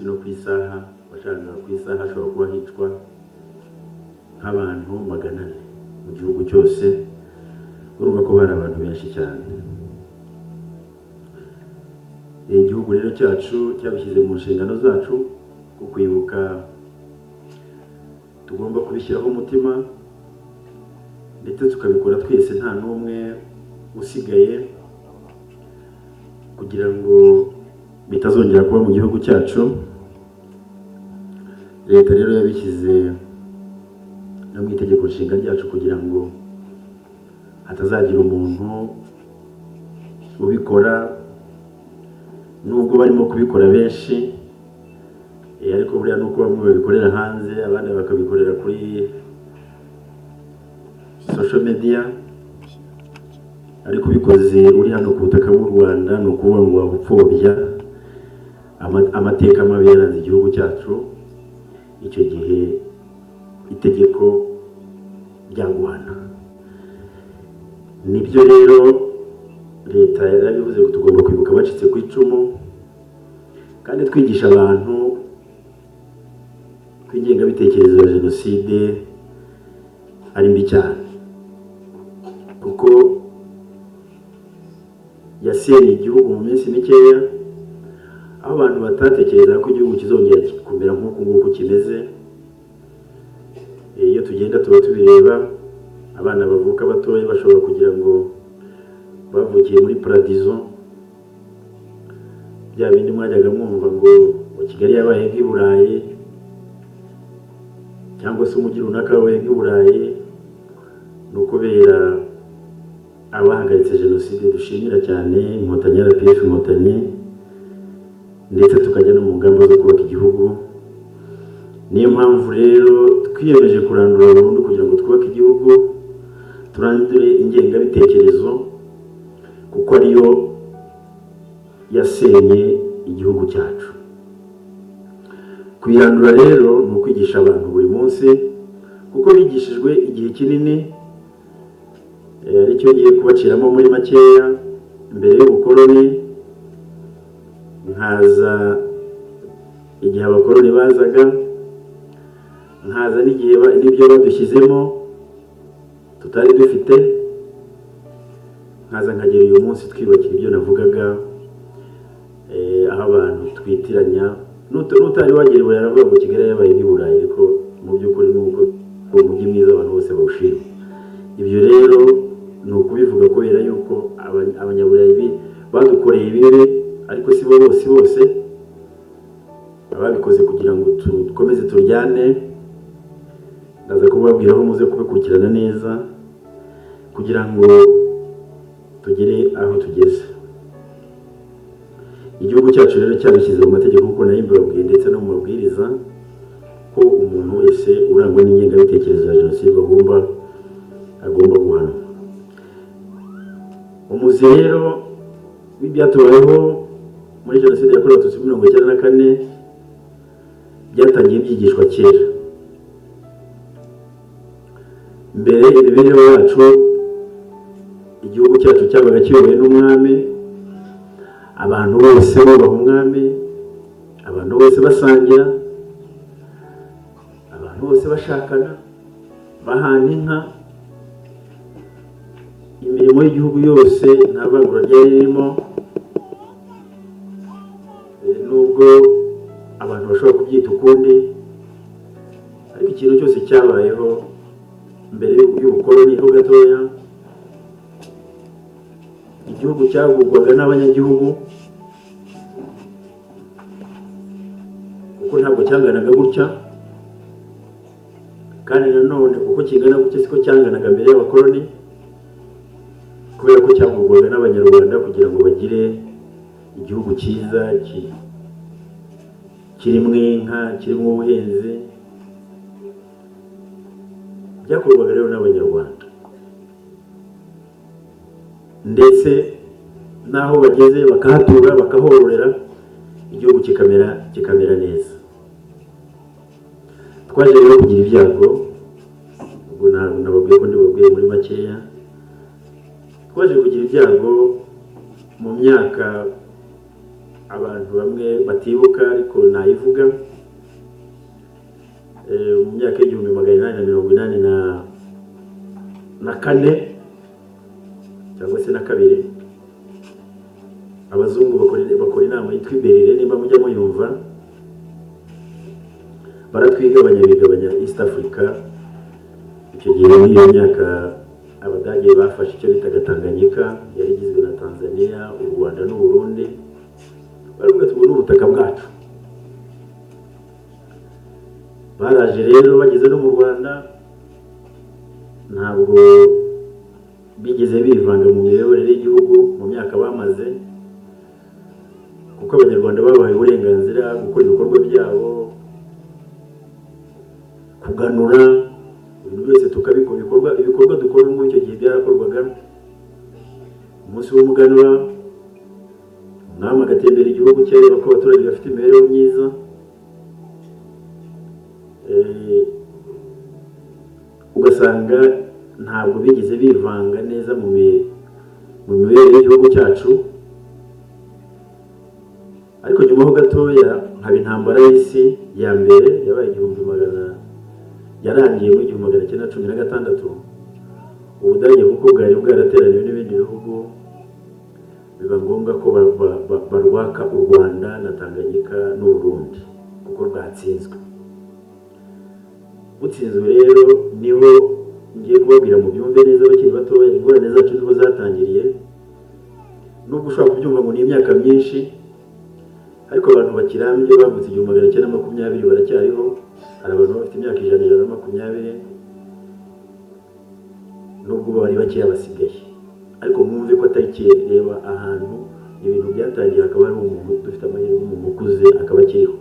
munsi no ku isaha bashaka ku isaha ashobora kuba hicwa nk'abantu 400 mu gihugu cyose. Urumva ko bari abantu benshi cyane. Igihugu rero cyacu cyabishyize mu nshingano zacu ku kwibuka, tugomba kubishyiraho umutima ndetse tukabikora twese nta n'umwe usigaye, kugira ngo bitazongera kuba mu gihugu cyacu. Leta rero yabishyize no mu itegeko nshinga ryacu kugira ngo hatazagira umuntu ubikora, nubwo barimo kubikora benshi, ariko buriya nuko bamwe babikorera hanze abandi bakabikorera kuri social media, ariko bikoze uri hano ku butaka bw'u Rwanda ni ukuvuga ngo wapfobya amateka mabi yaranze igihugu cyacu. Icyo gihe itegeko ryaguhana. Nibyo rero leta yarabivuze ko tugomba kwibuka abacitse ku icumu, kandi twigisha abantu ko ingengabitekerezo ya jenoside ari mbi cyane, kuko yasenye igihugu mu minsi mikeya, aho abantu batatekereza ko igihugu kizongera kumera nk'uko nguko kimeze. Iyo tugenda tuba tubireba, abana bavuka batoya bashobora kugira ngo bavukiye muri paradizo, bya bindi mwajyaga mwumva ngo Kigali yabaye nk'i Burayi, cyangwa se umujyi runaka wabaye nk'i Burayi. ni ukubera abahagaritse jenoside. Dushimira cyane inkotanyi RPF inkotanyi, ndetse tukajya no mu ngamba zo kubaka igihugu. Niyo mpamvu rero twiyemeje kurandura burundu kugira ngo twubake igihugu, turandure ingengabitekerezo, kuko ariyo yasenye igihugu cyacu. Kwirandura rero ni ukwigisha abantu buri munsi, kuko bigishijwe igihe kinini. Aricyo ngiye kubaciramo muri makeya. Mbere y'ubukoloni, nkaza igihe abakoloni bazaga, nkaza n'igihe n'ibyo badushyizemo tutari dufite, nkaza nkagera uyu munsi twibakira ibyo navugaga, aho abantu twitiranya n'utari wagera i Burayi aravuga ngo Kigali yabaye nk'i Burayi, ariko mu by'ukuri nuko umujyi mwiza abantu bose bawushima. Ibyo rero ni ukubivuga kubera yuko abanyaburayi badukoreye ibibi, ariko si bo bose ababikoze kugira ngo dukomeze turyane. Ndaza kubabwira aho muze kubikurikirana neza kugira ngo tugere aho tugeze. Igihugu cyacu rero cyabishyize mu mategeko nk'uko nayimbabwiye, ndetse no mu mabwiriza, ko umuntu wese urangwa n'ingengabitekerezo ya jenoside agomba guhanwa. Umuzi rero w'ibyatubayeho muri jenoside yakorewe Abatutsi 1994 byatangiye byigishwa kera. Mbere imibereho yacu, igihugu cyacu cyabaga kiyobowe n'umwami, abantu bose bubaha umwami, abantu bose basangira, abantu bose bashakana, bahana inka, imirimo y'igihugu yose nta vangura ryari ririmo. Nubwo abantu bashobora kubyita ukundi, ariko ikintu cyose cyabayeho mbere y'ubukoloni ho gatoya, igihugu cyagurwaga n'abanyagihugu, kuko ntabwo cyanganaga gutya, kandi nanone uko kingana gutya siko cyanganaga mbere y'abakoloni, kubera ko cyagurwaga n'abanyarwanda kugira ngo bagire igihugu cyiza kirimo inka, kirimo ubuhinzi. Byakorwaga rero n'abanyarwanda, ndetse n'aho bageze bakahatura bakahororera, igihugu kikamera neza. Twaje rero kugira ibyago, ubwo nababwiye ko ndibabwiye muri makeya. Twaje kugira ibyago mu myaka abantu bamwe batibuka ariko nayivuga mu myaka y'1884 cyangwa se na kabiri abazungu bakora inama yitwa Iberire, nimba mujya muyumva, baratwigabanya East Africa. Icyo gihe muri iyo myaka abadage bafashe icyo bitaga Tanganyika, yari igizwe na Tanzania, u Rwanda n'u Burundi. Baravuga ati ubu ni ubutaka bwacu. Baraje rero bageze no mu Rwanda, ntabwo bigeze bivanga mu miyoborere y'igihugu mu myaka bamaze, kuko abanyarwanda babahaye uburenganzira gukora ibikorwa byabo, kuganura ibintu byose tukabikora. Ibikorwa dukora muri icyo gihe byarakorwaga. Umunsi w'umuganura umwami agatembera igihugu cye, areba ko abaturage bafite imibereho myiza. Ugasanga ntabwo bigeze bivanga neza mu mibereho y'igihugu cyacu. Ariko nyuma ho gatoya haba intambara y'isi ya mbere yabaye yarangiye muri 1916. Ubudage kuko bwari bwarateraniwe n'ibindi bihugu, biba ngombwa ko barwaka u Rwanda na Tanganyika n'u Burundi kuko rwatsinzwe. Butsinzwe rero niho ngiye kubabwira mu byumve neza bakiri batoya ingorane zacu niho zatangiriye. Nubwo ushobora kubyumva ngo ni imyaka myinshi, ariko abantu bakirambye bavutse 1920 baracyariho. Hari abantu bafite imyaka 120, nubwo bari bakeya basigaye. Ariko mwumve ko atari kireba ahantu ibintu byatangiye, akaba ari umuntu dufite amahirwe umuntu ukuze akaba akiriho.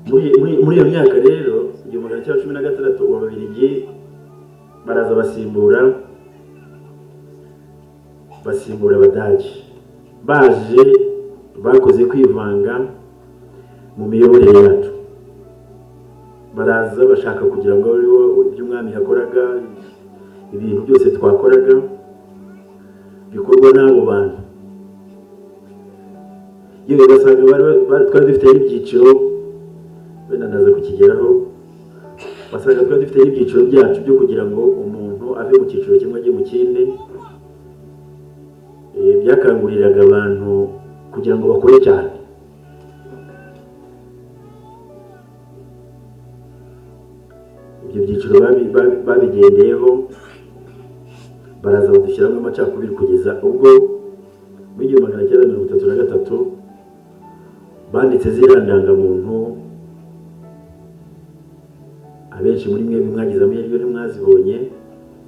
Muri iyo myaka rero 1916 Ababiligi baraza basimbura Abadage. Baje bakoze kwivanga mu miyoborere yacu, baraza bashaka kugira ngo ibyo umwami yakoraga, ibintu byose twakoraga bikorwa n'abo bantu. Yewe basanga twari dufite ibyiciro, wenda naza kukigeraho, basanga twari dufite ibyiciro byacu byo kugira ngo umuntu ave mu cyiciro kimwe ajye mu kindi. Byakanguriraga abantu kugira ngo bakore cyane. Ibyo byiciro babigendeyeho, baraza badushyiramo amacakubiri kugeza ubwo muri 1933 banditse ziriya ndangamuntu. Abenshi muri mwe mwagize amahirwe ntimwazibonye,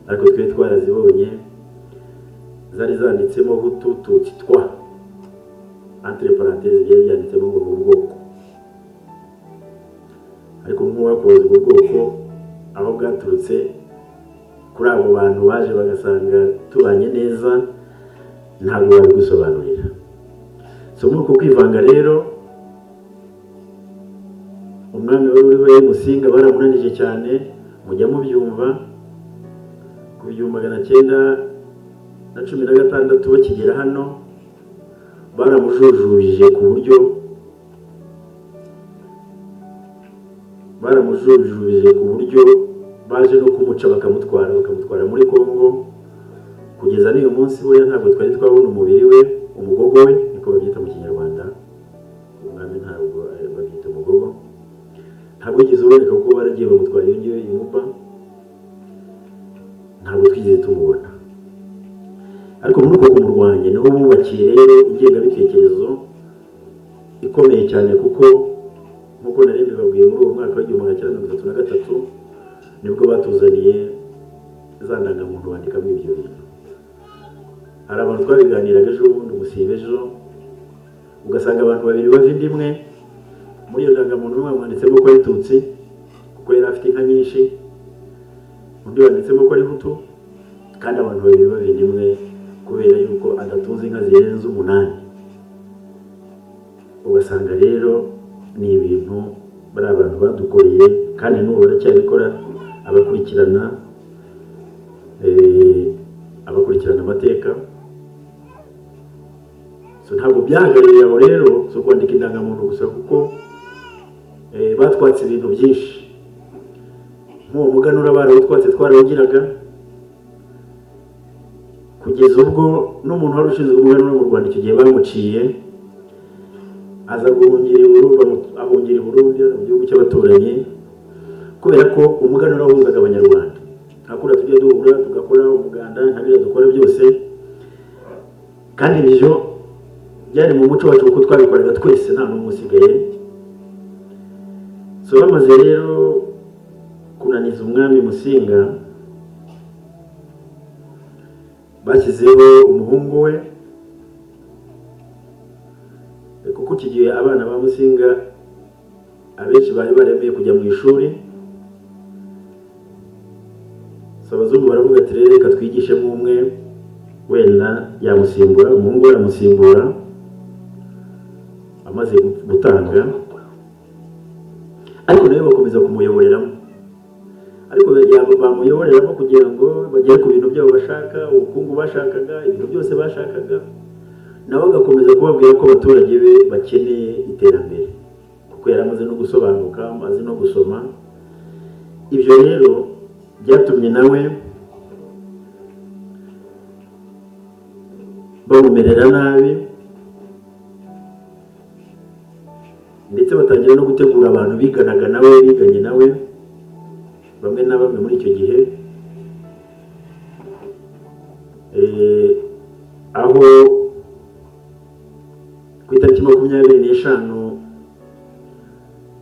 ariko twe twarazibonye. Zari zanditsemo Hutu, Tutsi, Twa, entre parenthèses byari byanditsemo ngo mu bwoko. Ariko nk'uwakoze ubwo bwoko aho bwaturutse kuri abo bantu baje bagasanga tubanye neza, ntabwo bari gusobanurira. So muri uko kwivanga rero, umwami wari uriho Musinga baramunanije cyane, mujya mubyumva. Ku 1916 bakigera hano baramujujubije ku buryo baje no kumuca bakamutwara muri Kongo. Kugeza n'uyu munsi we ntabwo twari twabona umubiri we, umugogo we niko babyita mu Kinyarwanda. Umwami ntabwo babyita umugogo, ntabwo yigeze uboneka kuko baragiye bamutwara iyo ngiyo imupa, ntabwo twigeze tumubona. Ariko muri uko kumurwanya niho bubakiye rero ingengabitekerezo ikomeye cyane, kuko nk'uko nari mbibabwiye muri uwo mwaka wa 1933 nibwo batuzaniye za ndangamuntu bandikamo ibyo bintu. Hari abantu twabiganiraga ejo bundi umusibe ejo, ugasanga abantu babiri bava inda imwe, muri iyo ndangamuntu umwe mwanditsemo ko ari Tutsi kuko yari afite inka nyinshi, undi wanditsemo ko ari Hutu, kandi abantu babiri bava inda imwe kubera yuko adatunze inka zirenze 8. Ugasanga rero ni ibintu bari abantu badukoreye, kandi n'ubu baracyabikora. Abakurikirana amateka. So so ntabwo byahagarariye aho rero so kwandika indangamuntu gusa kuko batwatse ibintu byinshi nk'uwo muganura barawutwatse twarawugiraga kugeza ubwo n'umuntu wari ushinzwe umuganura mu Rwanda icyo gihe bamuciye aza guhungira i Burundi mu gihugu cy'abaturanyi kubera ko umuganura wahuzaga abanyarwanda hakura tujya duhura tugakora umuganda ntabira dukora byose kandi ibyo byari mu muco wacu kuko twabikoraga twese nta n'umwe usigaye so bamaze rero kunaniza umwami Musinga bashyizeho umuhungu we kuko kigiye abana ba Musinga abenshi bari baremeye kujya mu ishuri so abazungu baravuga ati reka twigishemo umwe wenda yamusimbura umuhungu we yamusimbura amaze gutanga ariko nawe bakomeza kumuyoboreramo ariko bamuyoboreramo kugira ngo bagere ku bintu byabo bashaka ubukungu bashakaga ibintu byose bashakaga nawe agakomeza kubabwira ko abaturage be bakeneye iterambere kuko yari amaze no gusobanuka amaze no gusoma ibyo rero byatumye nawe bamumerera nabi ndetse batangira no gutegura abantu biganaga nawe biganye nawe bamwe na bamwe muri icyo gihe aho ku itariki 25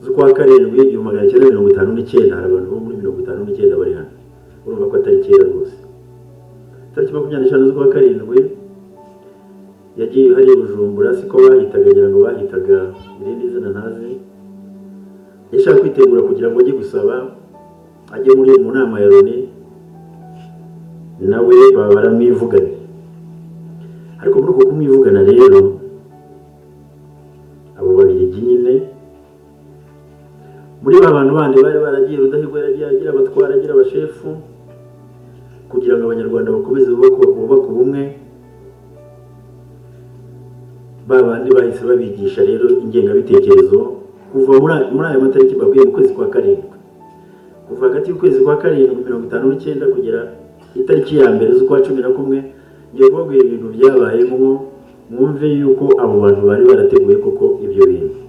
z'ukwa karindwi 1959 hari abantu bo muri 59 bari hano urumva ko atari kera rwose itariki 25 z'ukwa karindwi yagiye hari Bujumbura siko bahitaga ngo bahitaga irindi zina ntazi yashaka kwitegura kugira ngo ajye gusaba ajye mu nama ya Loni nawe baba baramwivugana ariko muri uko kumwivugana rero abo babiri nyine muri abantu bandi bari baragiye Rudahigwa yaragiye agira abatwara agira abashefu kugira ngo abanyarwanda bakomeze bubaka ubumwe babandi bahise babigisha rero ingengabitekerezo kuva muri aya matariki babwiye mu kwezi kwa karindwi kuva hagati y'ukwezi kwa karindwi 59 kugera itariki ya mbere z'ukwa 11 ngiye kubabwira ibintu byabayemo mwumve yuko abo bantu bari barateguye koko ibyo bintu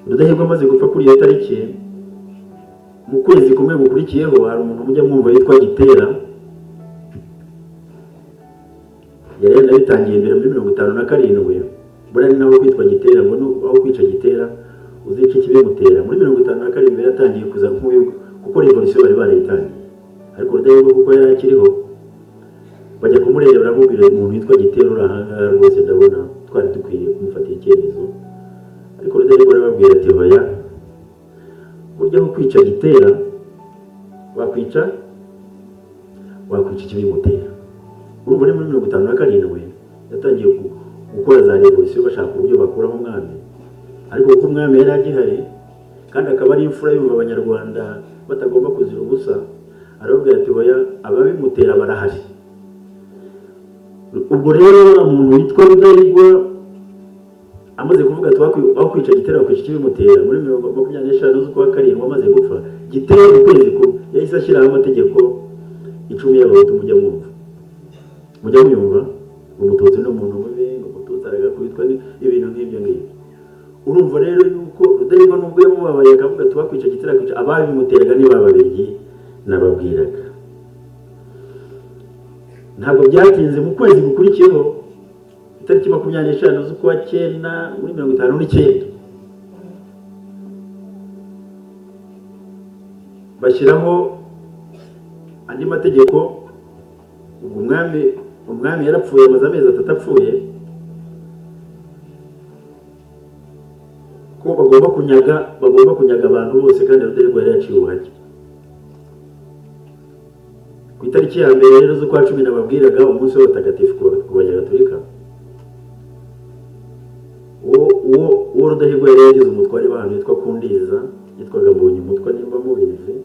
Rudahigwa amaze gupfa kuri iyo tariki mu kwezi kumwe gukurikiyeho hari umuntu mujya mwumva yitwa Gitera yari yanabitangiye mbere muri 57 burari naho kwitwa Gitera ngo aho kwica Gitera uzica ikibimutera muri 57 yatangiye kuza nk'uyu kuko revolution bari barayitangiye ariko Rudahigwa kuko yari akiriho bajya kumureba baramubwira umuntu witwa Gitera urahanga rwose ndabona twari dukwiye kumufatira icyemezo ariko Rudahigwa arababwira ati hoya burya aho kwica Gitera wakwica ikibimutera urumva muri 57 yatangiye gukora za revolution bashaka uburyo bakuraho umwami ariko kuko umwami yari agihari kandi akaba ari imfura y'umva abanyarwanda batagomba kuzira ubusa arababwira ati hoya ababimutera barahari ubwo rero umuntu witwa Rudahigwa amaze kuvuga ati aho kwica Gitera wakwica ikibimutera muri 25 z'ukwa karindwi amaze gupfa Gitera ukwezi ko yahise ashyiraho amategeko 10 y'abahutu mujya mwumva umututsi n'umuntu mubi umututsi aragakubitwa ibintu nk'ibyo ngibyo urumva rero yuko Rudahigwa nubwo yamubabaye akavuga ati wakwica Gitera kwica ababimuteraga ni bababiri nababwiraga ntabwo byatinze mu kwezi gukurikiyeho itariki 25 z'ukwa 9 muri 59 bashyiraho andi mategeko umwami yarapfuye amaze amezi 3 apfuye ko bagomba kunyaga abantu bose kandi Rudahigwa yari yaciye ubuhake ku itariki ya mbere rero z'ukwa 10 nababwiraga umunsi w'abatagatifu ku banyagatolika uwo Rudahigwa yari yagize umutware w'ahantu yitwa Kundiza yitwaga Mbonyumutwa nimba mubizi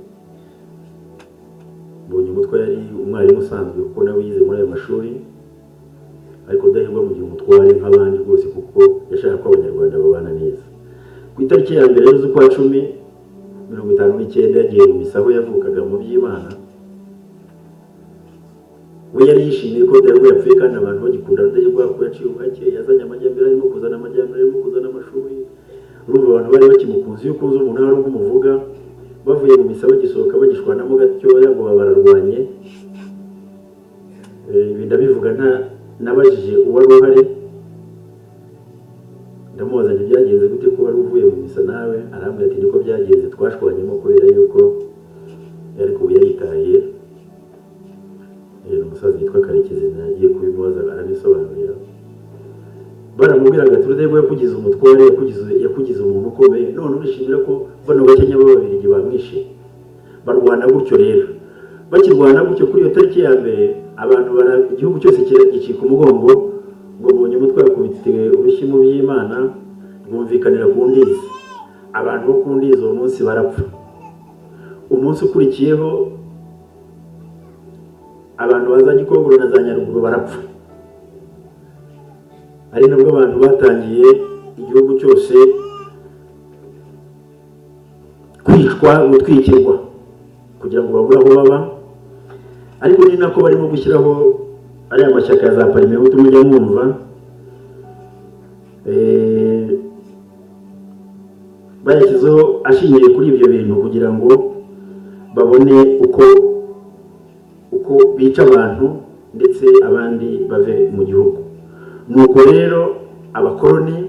Mbonyumutwa yari umwarimu usanzwe kuko nawe yize muri ayo mashuri ariko Rudahigwa mu gihe umutware nk'abandi rwose kuko yashaka ko abanyarwanda babana neza. Ku itariki ya mbere z'ukwa 10/59 yagiye mu misa aho yavukaga mu by'Imana. We yari yishimiye ko Rudahigwa yapfuye kandi abantu bagikunda Rudahigwa ko yaciye ubwake, yazanye amajyambere, arimo kuzana amajyambere, arimo kuzana amashuri. Urumva abantu bari bakimukunze, iyo ukunze umuntu hari umuvuga, bavuye mu misa bagisohoka bagishwanamo gatoya ngo bararwanye. Ibi ndabivuga nabajije uwari uhari, ndamubaza nti byagenze gute ko wari uvuye mu misa nawe, arambwira ati niko byagenze, twashwanyemo kubera yuko yari kuba yaritahiye. Umusaza yitwa Karekezi nagiye kubimubaza arabisobanurira. Baramubwiraga ati Rudahigwa yakugize umutware, yakugize umuntu ukomeye, none urishimira ko bano bakenya b'Ababiligi bamwishe. Barwana gutyo rero, bakirwana gutyo kuri iyo tariki ya mbere, abantu igihugu cyose gicika umugongo ngo bonye umutwe yakubitiwe urushyi mu by'Imana, bumvikanira ku ndizi. Abantu bo ku ndizi uwo munsi barapfa. Umunsi ukurikiyeho abantu baza Gikongoro na za Nyaruguru barapfa. Ari nabwo abantu batangiye igihugu cyose kwicwa, gutwikirwa kugira ngo babure aho baba. Ariko ni nako barimo gushyiraho ariya mashyaka ya za Parmehutu mujya mwumva, bayashyizeho ashingiye kuri ibyo bintu kugira ngo babone uko bica abantu ndetse abandi bave mu gihugu. Nuko rero abakoloni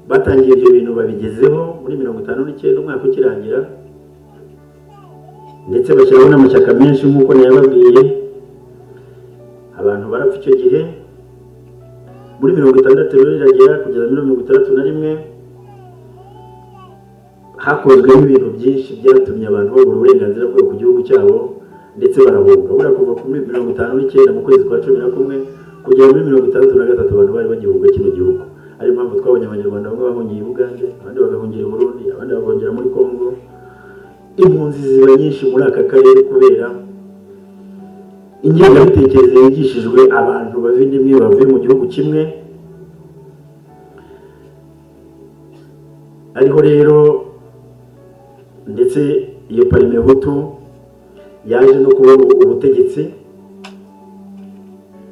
batangiye ibyo bintu babigezeho muri 59 umwaka ukirangira, ndetse bashyiraho n'amashyaka menshi nk'uko nayababwiye. Abantu barapfa icyo gihe. Muri 60 rero iragera kugeza muri 61 hakozwe ibintu byinshi byatumye abantu babura uburenganzira bwo ku gihugu cyabo, ndetse barahunga. Bura kuva kuri 59 mu kwezi kwa 11 kugera muri 63 abantu bari bagihunga kino gihugu. Ari mpamvu twabonye abanyarwanda bamwe bahungiye i Bugande, abandi bagahungira i Burundi, abandi bagahungira muri Kongo. Impunzi ziba nyinshi muri aka karere kubera ingengabitekerezo yigishijwe abantu bavindimwe bavuye mu gihugu kimwe. Ariho rero ndetse iyo Parmehutu yaje no kubona ubutegetsi.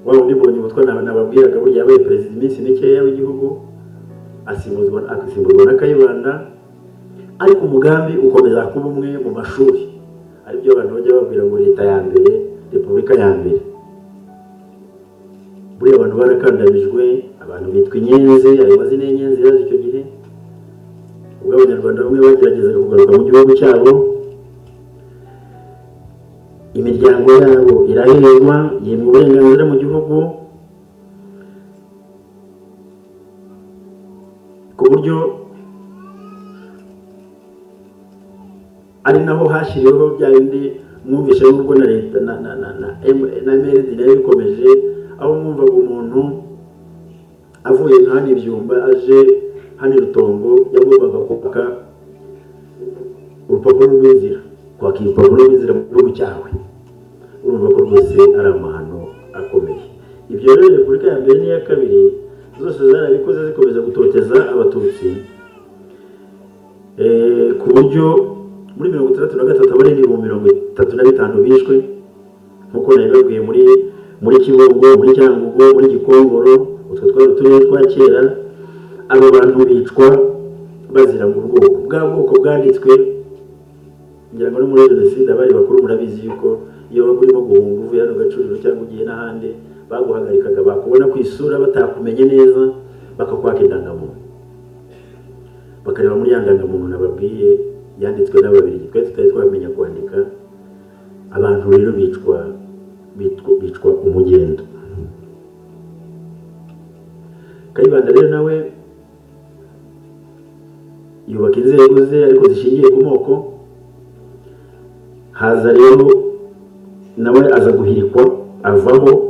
Wa undi mbonye umutwe nababwiraga burya yabaye perezida iminsi mikeya w'igihugu, asimbuzwa na Kayibanda, ariko umugambi ukomeza kuba umwe mu mashuri. Aribyo abantu bajya babwira ngo leta ya mbere, repubulika ya mbere. Buriya abantu barakandamijwe, abantu bitwa inyenzi, ayo mazina y'inyenzi yaje icyo gihe ubwo abanyarwanda bamwe bageragezaga kugaruka mu gihugu cyabo. Imiryango yabo iraherwa, yimwe uburenganzira mu gihugu, ku buryo ari naho hashyiriweho bya bindi mwumvishe n'ubwo na leta na MRD nayo bikomeje, aho mwumvaga umuntu avuye hano Ibyumba aje hano Rutongo yagombaga kubaka urupapuro rw'inzira, kwakira urupapuro rw'inzira mu gihugu cyawe. Urumva ko rwose ari amahano akomeye. Ibyo rero Repubulika ya mbere n'iya kabiri zose zarabikoze zikomeza gutoteza Abatutsi, ku buryo muri 63 abarenga 35 bishwe, nkuko nabibabwiye muri Kibungo, muri Cyangugu, muri Gikongoro, utwo twari uturere twa kera. Abo bantu bicwa bazira mu bwoko bwanditswe, ngira ngo no muri jenoside abari bakuru murabizi yuko iyo bagurimo guhunga uvuye hano Gacuriro cyangwa ugiye n'ahandi, baguhagarikaga, bakubona ku isura batakumenye neza, bakakwaka indangamuntu, bakareba muri ya ndangamuntu nababwiye yanditswe n'Ababiligi, twe tutari twamenya kwandika. Abantu rero bicwa umugendo. Kayibanda rero nawe yubaka inzego ze ariko zishingiye ku moko. Haza rero nawe aza guhirikwa, avaho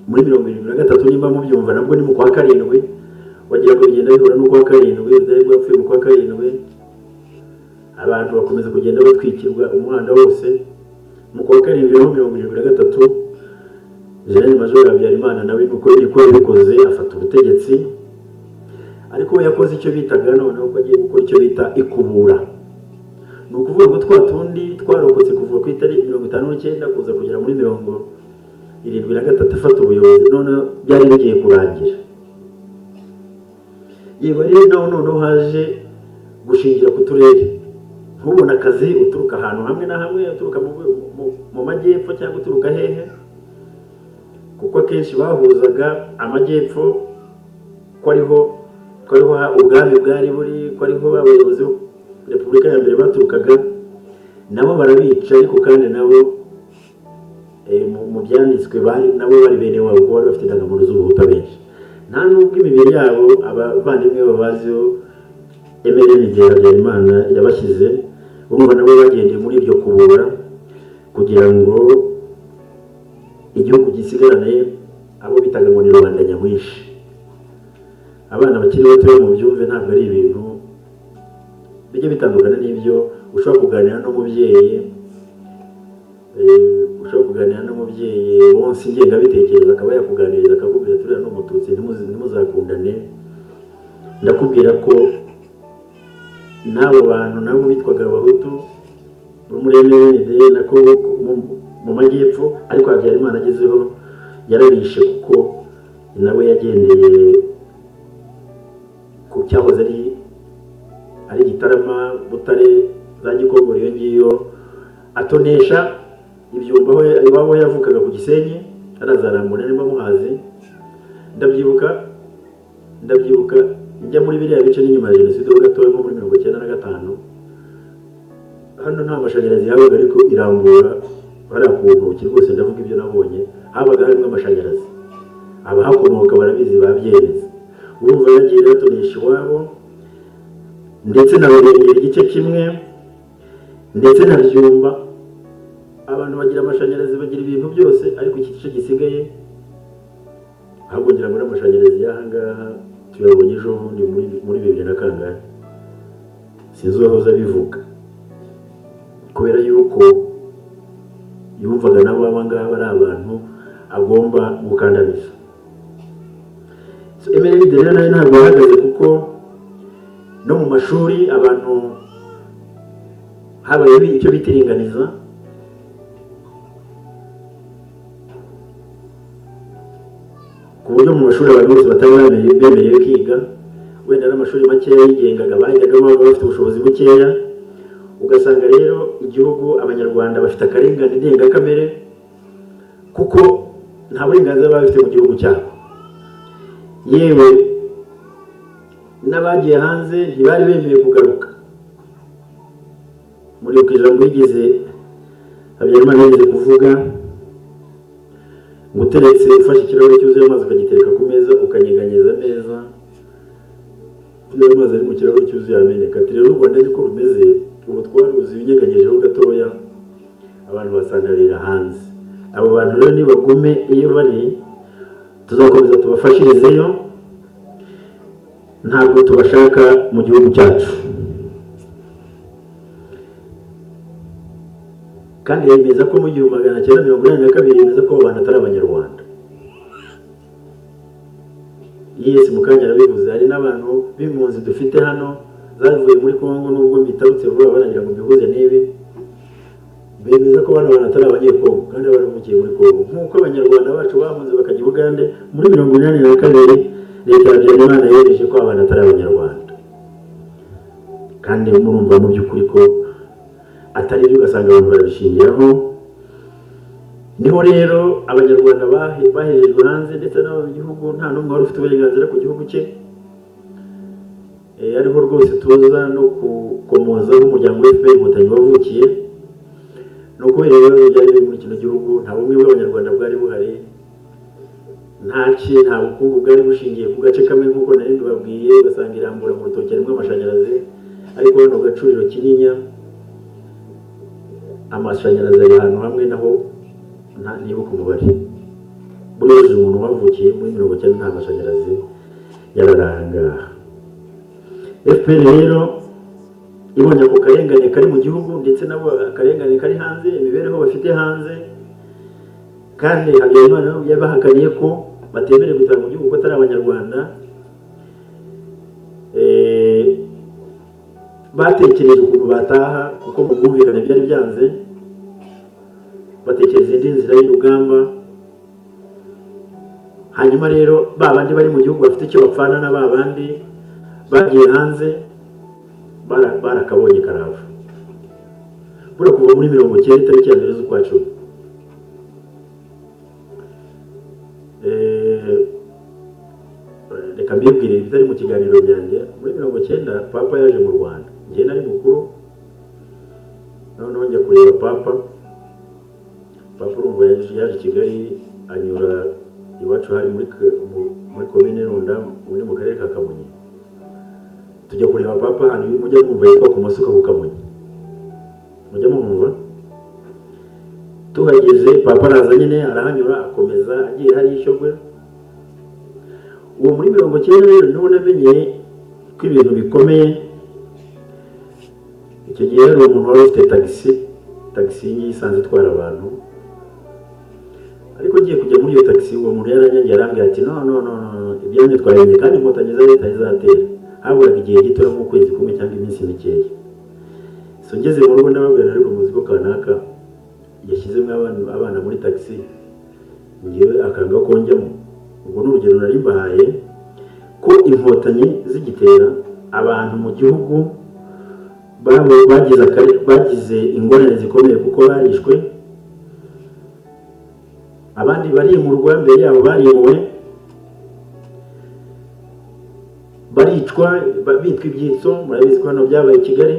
muri 73 nimba mubyumva, nabwo ni mu kwa 7 wagira ngo bigenda bihura no kwa 7, Rudahigwa yapfuye mu kwa 7. Abantu bakomeza kugenda batwikirwa umuhanda wose. Mu kwa 7 73 General Major Habyarimana nawe nuko yabikoze afata ubutegetsi, ariko yakoze icyo bitaga noneho ko agiye gukora icyo bita ikubura. Ni ukuvuga ngo twatundi twarokotse kuva ku itari 59 kuza kugera muri 73 afata ubuyobozi, none byari bigiye kurangira. Yego rero noneho haje gushingira ku turere, ntubona akazi uturuka ahantu hamwe na hamwe, uturuka mu majyepfo cyangwa uturuka hehe, kuko akenshi bahuzaga amajyepfo ko ariho ubwami bwari buri, ko ariho abayobozi Repubulika ya mbere baturukaga, nabo barabica, ariko kandi nabo mu byanditswe nabo bari bene wabo ko bari bafite indangamuntu z'ubuhuta benshi. Nta nubwo imibiri yabo abavandimwe babaziho Emery Habyarimana yabashyize, urumva nabo bagendeye muri iryo kubura kugira ngo igihugu gisigarane abo bitaga ngo ni rubanda nyamwinshi. Abana bakiri bato mu byumve ntabwo ari ibintu bijye bitandukana n'ibyo ushobora kuganira n'umubyeyi wonse ingengabitekerezo akaba yakuganiriza akakubwira turiya n'umututsi ntimuzakundane. Ndakubwira ko n'abo bantu nabo bitwaga abahutu muri MND nako mu majyepfo, ariko Habyarimana agezeho yarabishe kuko nawe yagendeye ku cyahoze ari Gitarama, Butare, za Gikongoro, iyo ngiyo atonesha ibyumba iwabo yavukaga ku Gisenyi, arazarambona nimba muhazi. Ndabyibuka njya muri biriya bice n'inyuma ya Jenoside ho gatoya nko muri 1995. Hano nta mashanyarazi yabaga, ariko irambura bari akuntuki rwose, ndavuga ibyo nabonye, habaga harimo amashanyarazi. Abahakomoka barabizi babyemeza. Urumva yagiye ratonesha iwabo, ndetse na Ruhengeri igice kimwe, ndetse na Byumba, abantu bagira amashanyarazi, bagira ibintu byose, ariko iki gice gisigaye ahubwo ngira ngo n'amashanyarazi y'ahangaha tuyabonye ejo bundi muri 2000 sinzi uwahoze abivuga, kubera yuko yumvaga nabo abangaba ari abantu agomba gukandamiza. Emery rero nawe ntabwo yahagaze, kuko no mu mashuri abantu habaye icyo bitiringaniza, ku buryo mu mashuri abantu bose batari bemerewe kwiga, wenda n'amashuri makeya yigengaga bajyagamo bafite ubushobozi bukeya. Ugasanga rero igihugu abanyarwanda bafite akarengane ndengakamere, kuko nta burenganzira baba bafite mu gihugu cyabo. Yewe n'abagiye hanze ntibari bemeye kugaruka. Muri uko ijambo yigeze Habyarimana yigeze kuvuga ngo uteretse ufashe ikirahure cyuzuye amazi ukagitereka ku meza ukanyeganyeza neza, iyo amazi ari mu kirahure cyuzuye ameneka. Ati rero u Rwanda niko rumeze, ubu twaruzi ibinyeganyejeho gatoya abantu basandarira hanze. Abo bantu rero nibagume iyo bari, tuzakomeza tubafashirizeyo, ntabwo tubashaka mu gihugu cyacu. Kandi yemeza ko mu 1982 yemeza ko abantu atari abanyarwanda. Yes, mukanya arabivuze, hari n'abantu b'impunzi dufite hano zavuye muri Kongo, nubwo bitarutse vuba barangira ngo bihuze n'ibi, bemeza ko abantu atari abanyekongo kandi baravukiye muri Kongo, nk'uko abanyarwanda bacu bahunze bakajya i Bugande muri 1982. Leta ya Habyarimana yereje ko abantu atari abanyarwanda, kandi murumva mu by'ukuri ko atari byo, ugasanga abantu barabishingiraho. Niho rero abanyarwanda bahejejwe hanze, ndetse n'abo mu gihugu nta n'umwe wari ufite uburenganzira ku gihugu cye. Ariho rwose tuza no kukomoza n'umuryango wa FPR Inkotanyi wavukiye. Ni ukubera ibibazo byari biri muri kino gihugu, nta bumwe bw'abanyarwanda bwari buhari, nta bukungu bwari bushingiye ku gace kamwe nk'uko nari mbabwiye. Ugasanga irambura mu rutoki harimo amashanyarazi, ariko hano Gacuriro Kinyinya amashanyarazi ari ahantu hamwe, naho ntibuka umubare. Buri wese umuntu wavukiye muri 1990 nta mashanyarazi yararanga. FPR rero ibonye ako karengane kari mu gihugu, ndetse nabo akarengane kari hanze, imibereho bafite hanze, kandi Habyarimana yabahakaniye ko batemerewe gutaha mu gihugu ko atari abanyarwanda. Batekereje ukuntu bataha kuko mu bwumvikane byari byanze, batekereza indi nzira y'urugamba. Hanyuma rero babandi bari mu gihugu bafite icyo bapfana na babandi bagiye hanze barakabonye karava. Bura kuva muri 19 tariki ya 1 z'ukwa 10, reka mbibwire bitari mu kiganiro byanjye. Muri 19 papa yaje mu Rwanda, njye nari mukuru, noneho njya kureba papa urumva yaje Kigali, anyura iwacu hari muri komine Runda muri mu karere ka Kamonyi. Tujya kureba papa hano mujya kumva yitwa ku masuka ku Kamonyi, mujya mumva. Tuhageze papa araza nyine arahanyura akomeza agiye hari Ishyogwe. Uwo muri 19 rero niho namenye ko ibintu bikomeye. Icyo gihe rero umuntu wari ufite taxi yisanze itwara abantu, ariko ngiye kujya muri iyo taxi uwo muntu yaranyangiye arambwira ati no ibyanyu twamenye kandi inkotanyi za leta izatera. Haburaga igihe gito mu kwezi kumwe cyangwa iminsi mikeya. So ngeze mu rugo ndababwira ariko muzi ko kanaka yashyizemo abana muri taxi, ngiye akanga ko njyamo. Ubwo n'urugero nari mbahaye ko inkotanyi zigitera abantu mu gihugu bagize ingorane zikomeye kuko barishwe, abandi barimurwa mbere yabo barimuwe, baricwa bitwa ibyitso. Murabizi ko hano byabaye i Kigali,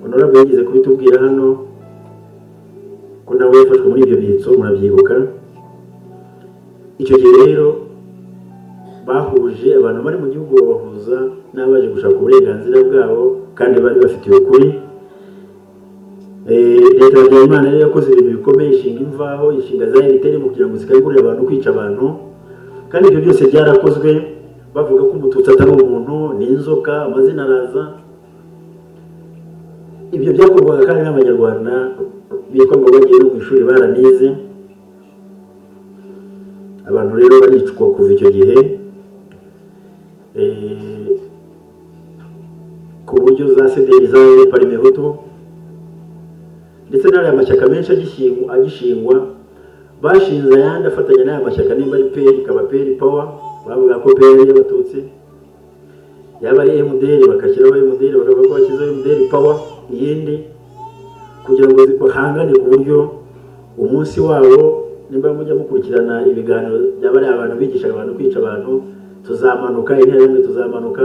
honorable yigeze kubitubwira hano ko nawe yafashwe muri ibyo byitso, murabyibuka. Icyo gihe rero bahuje abantu bari mu gihugu babahuza n'abaje gushaka uburenganzira bwabo kandi bari bafitiwe ukuri. Leta ya Habyarimana rero yakoze ibintu bikomeye, ishinga imvaho, ishinga za RTL kugira ngo zikangurire abantu kwica abantu, kandi ibyo byose byarakozwe bavuga ko umututsi atari umuntu, ni inzoka, amazina araza. Ibyo byakorwaga kandi n'abanyarwanda bitwa ngo bagiye no mu ishuri baranize. Abantu rero baricwa kuva icyo gihe, ku buryo za CDR za Parimehutu ndetse n'aya mashyaka menshi agishingwa bashinze ayandi afatanya n'aya mashyaka, nimba ari PER ikaba PER Power, bavuga ko PER y'abatutsi, yaba ari MDR bakashyiraho MDR, bakavuga ko bashyizeho MDR Power iyindi, kugira ngo zihangane ku buryo umunsi wabo. Nimba mujya mukurikirana ibiganiro by'abari abantu bigisha abantu kwica abantu, tuzamanuka intera tuzamanuka.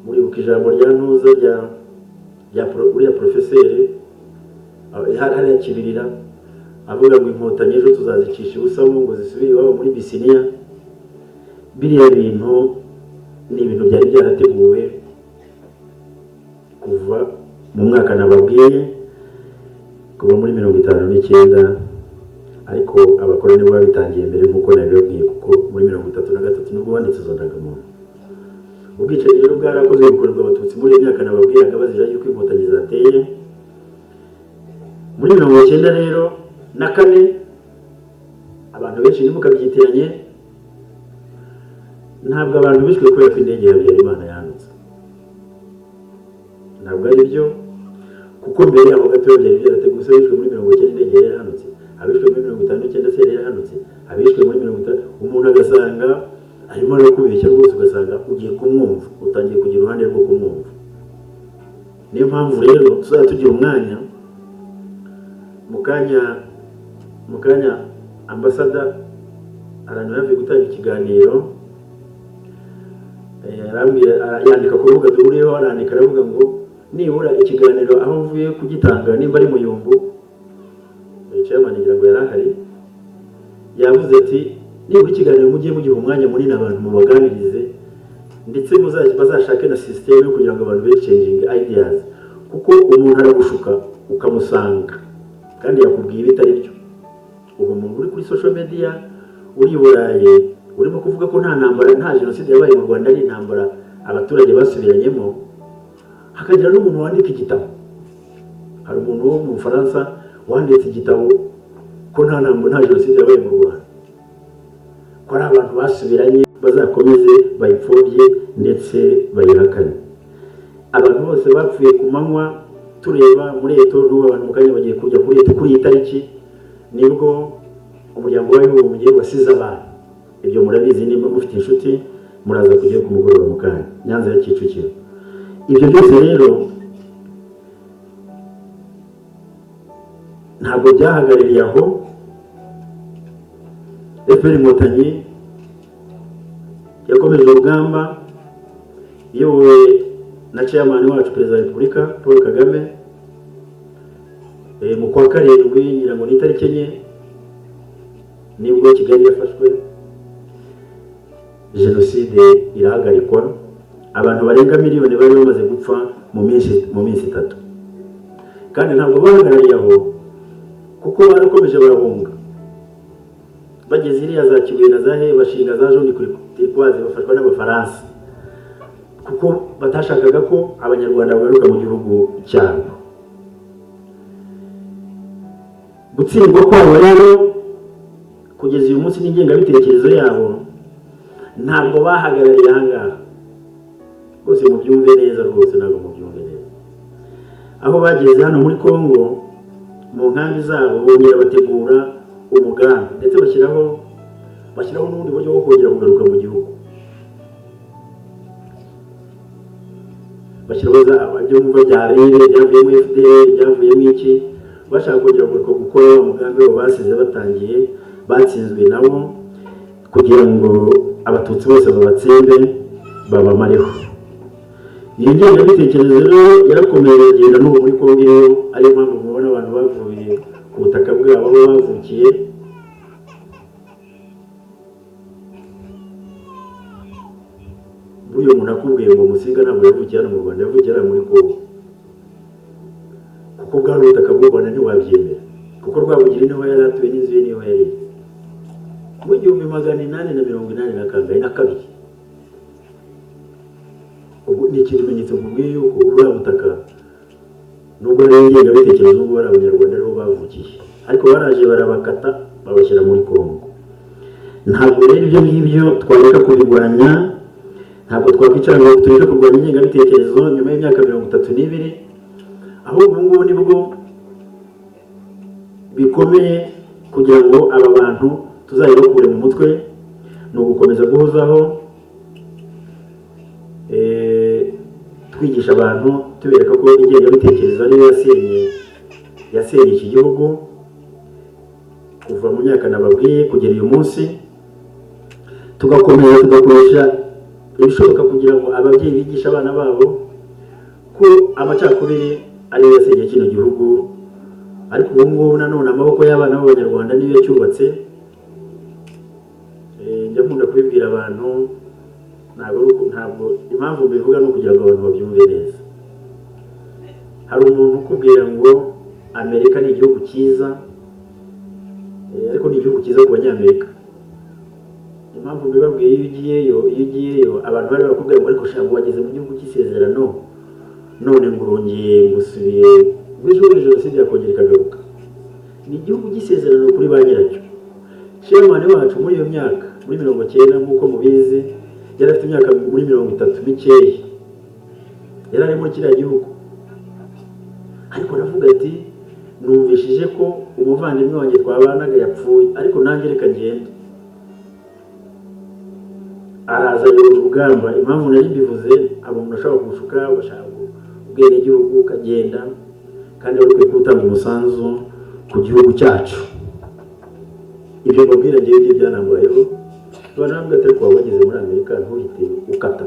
Muri ijambo rya ntuza rya uriya profeseri hari yakibirira avuga ngo inkotanyi ejo tuzazicisha ubusamo ngo zisubire iwabo muri Bisiniya. Biriya bintu ni ibintu byari byarateguwe kuva mu mwaka nababwiye, kuva muri 1959, ariko abakoroni bo bitangiye mbere nk'uko nabibabwiye, kuko muri 1933 nubwo banditse izo ndangamuntu. Ubwicanyi rero bwarakozwe bukorerwa abatutsi muri iyo myaka nababwiraga bazira yuko inkotanyi zateye. Muri 19 rero na kane abantu benshi nimukabyitiranye, ntabwo abantu bishwe kubera ko indege ya Habyarimana yanutse, ntabwo ari byo, kuko mbere yaho gato byari byarateguwe. Bishwe muri 19 indege yari yanutse, abishwe muri 1959 se yari yanutse, abishwe muri 19. Umuntu agasanga arimo no kubeshya rwose, ugasanga ugiye kumwumva, utangiye kugira uruhande rwo kumwumva. Niyo mpamvu rero tuzajya tugira umwanya mukanya ambasada aranyura yavuye gutanga ikiganiro, yandika ku rubuga duhuriyeho, arandika aravuga ngo nibura ikiganiro aho mvuye kugitanga nimba ari Muyumbu, chairman ngira ngo yarahari, yavuze ati nibura ikiganiro mugiye mugiha umwanya munini abantu mubaganirize, ndetse bazashake na system kugira ngo abantu be changing ideas, kuko umuntu aragushuka ukamusanga kandi yakubwiye bitari byo. Ubu umuntu uri kuri social media uri Burayi urimo kuvuga ko nta ntambara, nta genocide yabaye mu Rwanda, ari intambara abaturage basubiranyemo. Hakagira n'umuntu wandika igitabo, hari umuntu wo mu Faransa wanditse igitabo ko nta jenoside yabaye mu Rwanda, ko ari abantu basubiranye bazakomeze bayipfobye ndetse bayihakane. Abantu bose bapfuye ku manywa tureba muri Eto n'ubu abantu mu kanya bagiye kujya kuri Eto kuri iyi tariki nibwo umuryango w'abibumbye wasize abantu. Ibyo murabizi, nimba mufite inshuti muraza kujya ku mugoroba mu kanya Nyanza ya Kicukiro. Ibyo byose rero ntabwo byahagarariye aho. FPR Inkotanyi yakomeje urugamba iyobowe na chairman wacu Perezida wa Repubulika Paul Kagame. Mu kwa karindwi nyirango ni tariki enye nibwo Kigali yafashwe, jenoside irahagarikwa, abantu barenga miliyoni bari bamaze gupfa mu minsi 3. Kandi ntabwo bahagarariye aho, kuko barakomeje barahunga bageze iriya za Kibuye na za He bashinga za Joni Turquoise bafashwa n'Abafaransa, kuko batashakaga ko Abanyarwanda bagaruka mu gihugu cyabo. Gutsindwa kwabo rero kugeza uyu munsi n'ingengabitekerezo yabo ntabwo bahagarariye ahangaha rwose. Mubyumve neza rwose, ntabwo mubyumve neza. Aho bageze hano muri Kongo mu nkambi zabo bongera bategura umugambi ndetse bashyiraho n'ubundi buryo bwo kongera kugaruka mu gihugu. Bashyiraho ibyo mwumva bya rebe byavuyemo FDL byavuyemo iki, bashaka kongera gukora umugambi wabo basize batangiye, batsinzwe nabo kugira ngo Abatutsi bose babatsembe babamareho. Iyi ngengabitekerezo rero yarakomeye iragenda n'ubu muri Kongo, ariyo mpamvu mubona abantu bavuye ku butaka bwabo aho bavukiye. Buriya umuntu akubwiye ngo Musinga ntabwo yavukiye hano mu Rwanda, yavukiye hano muri Kongo, kuko bwari ubutaka bw'u Rwanda ntiwabyemera, kuko Rwabugiri niho yari atuye n'inzu ye niho yari mu 1882. Ubu ni ikimenyetso mubwiye yuko uriya butaka nubwo ari ingengabitekerezo n'ubwo bari Abanyarwanda ariho bavukiye, ariko baraje barabakata babashyira muri Kongo. Ntabwo rero ibyo ngibyo twareka kubirwanya, ntabwo twakwicara ngo tureke kurwanya ingengabitekerezo nyuma y'imyaka 32, ahubwo ubu ngubu nibwo bikomeye kugira ngo aba bantu tuzayibakure mu mutwe. Ni ugukomeza guhozaho twigisha abantu tubereka ko ingengabitekerezo ariyo yasenye iki gihugu kuva mu myaka nababwiye kugera uyu munsi. Tugakomeza tugakoresha ibishoboka kugira ngo ababyeyi bigisha abana babo ko amacakubiri ariyo yasenye kino gihugu. Ariko ubu ngubu nanone amaboko y'abana b'Abanyarwanda niyo yacyubatse. Njya nkunda kubibwira abantu, ntabwo impamvu mbivuga no kugira ngo abantu babyumve neza. Hari umuntu ukubwira ngo Amerika ni igihugu cyiza, ariko ni igihugu cyiza ku Banyamerika. Impamvu mbibabwiye, iyo ugiyeyo abantu bari bakubwira ngo ariko shambo wageze mu gihugu cy'isezerano, none ngo urongeye gusubiye bw'ejo jenoside yakongera ikagaruka. Ni igihugu cy'isezerano kuri ba nyiracyo. Chairman wacu muri iyo myaka muri 90 nk'uko mubizi yari afite imyaka muri 30 mikeya, yari ari muri kiriya gihugu. Ariko aravuga ati numvishije ko umuvandimwe wanjye twabanaga yapfuye, ariko nanjye reka ngende. Araza urugamba. Impamvu nari mbivuze, abo umuntu ashobora gushuka ugashaka ubwene igihugu ukagenda, kandi wari gutanga umusanzu ku gihugu cyacu. Ibyo babwira ngiye ibyo byanambayeho. Banambwe atari kwa bageze muri Amerika ntuhite ukata.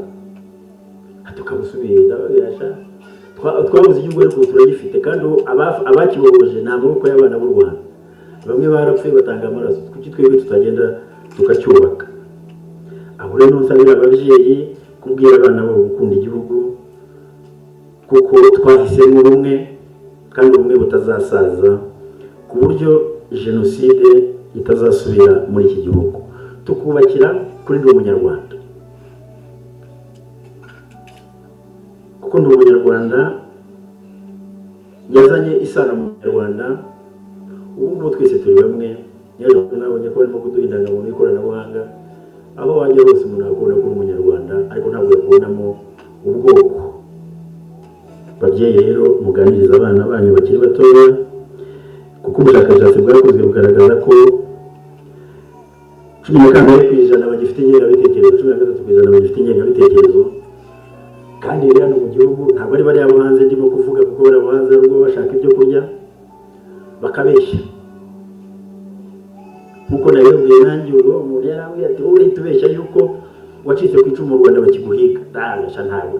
Tukabusubira yasha. Twabuze igihugu ariko turagifite, kandi abakibohoje nta maboko y'abana b'u Rwanda. Bamwe barapfuye batanga amaraso, kuki twebwe tutagenda tukacyubaka. Aho rero nsabira ababyeyi kubwira abana babo gukunda igihugu, kuko twahisemo ubumwe kandi ubumwe butazasaza, ku buryo jenoside itazasubira muri iki gihugu. Tukubakira kuri ndi umunyarwanda, kuko ndi umunyarwanda yazanye isano mu Rwanda. ubu twese turi bamwe. Niyo nabonye ko barimo kuduha indangamuntu y'ikoranabuhanga, aho wajya hose umuntu akubona ko umunyarwanda, ariko ntabwo yakubonamo ubwoko. Babyeyi rero muganiriza abana banyu bakiri batoya, kuko ubushakashatsi bwakozwe bugaragaza ko 14% bagifite ingengabitekerezo, 13% bagifite ingengabitekerezo. Kandi rero hano mu gihugu ntabwo ari bari abo hanze ndimo kuvuga, kuko bari abo hanze rwo bashaka ibyo kurya bakabeshya. Nkuko nabibwiye nanjye uwo umuntu yarambwiye ati wowe tubeshya yuko wacitse ku icumu mu Rwanda bakiguhiga.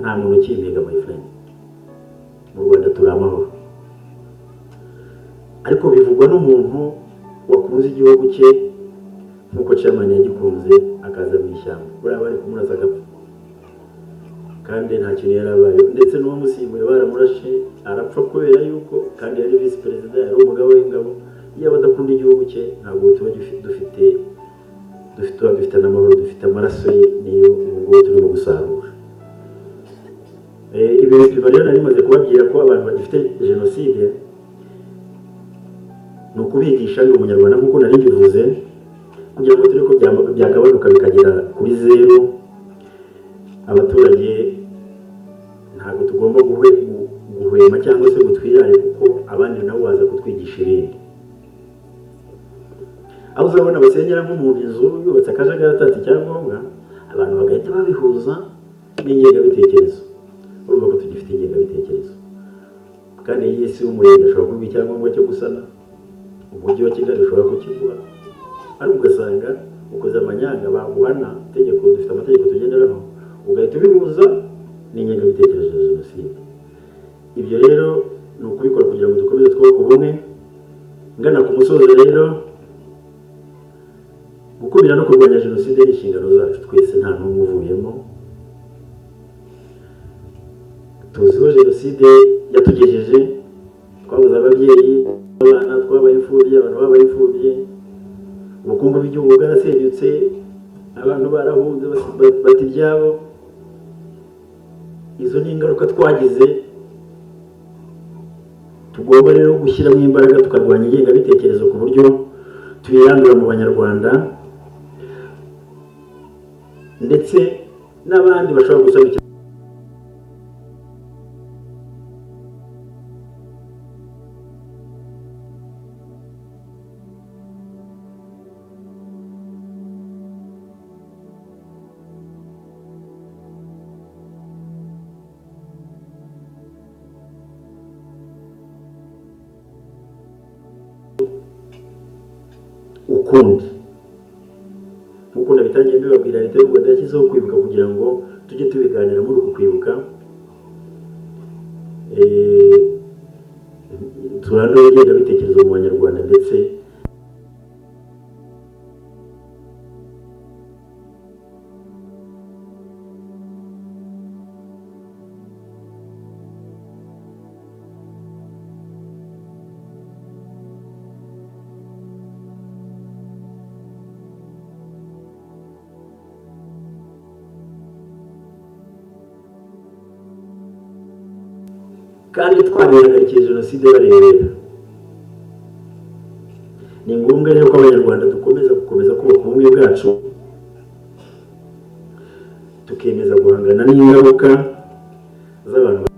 Nta muntu ukimiga my friend. Mu Rwanda turi amahoro. Ariko bivugwa n'umuntu wakunze igihugu cye nkuko chairman yagikunze, akaza mu ishyamba buriya bari kumurasa agapfa, kandi nta kintu yarabaye. Ndetse n'uwo musimbuye baramurashe arapfa kubera yuko kandi yari vice president, yari umugabo w'ingabo. Iyo badakunda igihugu cye ntabwo tuba dufite n'amahoro, dufite amaraso ye niyo ngo turimo gusarura. Ibi bipimo rero nari maze kubabwira ko abantu bagifite jenoside ni ukubigisha ngo umunyarwanda nk'uko nari bivuze, kugira ngo tureko byagabanuka bikagera kuri 0. Abaturage ntabwo tugomba guhwema cyangwa se gutwirare, kuko abandi nabo baza kutwigisha ibindi. Aho uzabona basenyera nko mu nzu yubatse akajagari atati icyangombwa, abantu bagahita babihuza n'ingengabitekerezo. Urumva ko tugifite ingengabitekerezo. Kandi Yesu w'umurenge ashobora kuba icyangombwa cyo gusana umujyi wa Kigali, ushobora kukigura, ariko ugasanga ukoze amanyanga baguhana. Tegeko dufite amategeko tugenderaho, ugahita ubihuza n'ingengabitekerezo ya jenoside. Ibyo rero ni ukubikora kugira ngo dukomeze twubake ubumwe. Ngana ku musozo rero, gukumira no kurwanya jenoside ni inshingano zacu twese, nta n'umwe uvuyemo. Tuziho jenoside yatugejeje, twabuze ababyeyi, abana twabaye imfubyi, abantu babaye imfubyi, ubukungu bw'igihugu bwarasenyutse, abantu barahunze bati ibyabo. Izo ni ingaruka twagize. Tugomba rero gushyiramo imbaraga tukarwanya ingengabitekerezo ku buryo tuyirandura mu banyarwanda, ndetse n'abandi bashobora gusaba ukundi. Nkuko nabitangiye mbibabwira, leta y'u Rwanda yashyizeho kwibuka kugira ngo tujye tubiganira muri uku kwibuka. Turandura ingengabitekerezo mu banyarwanda, ndetse kandi twabihagarikiye jenoside barebera. Ni ngombwa rero ko abanyarwanda dukomeza kubaka ubumwe bwacu, tukemeza guhangana n'ingaruka z'abantu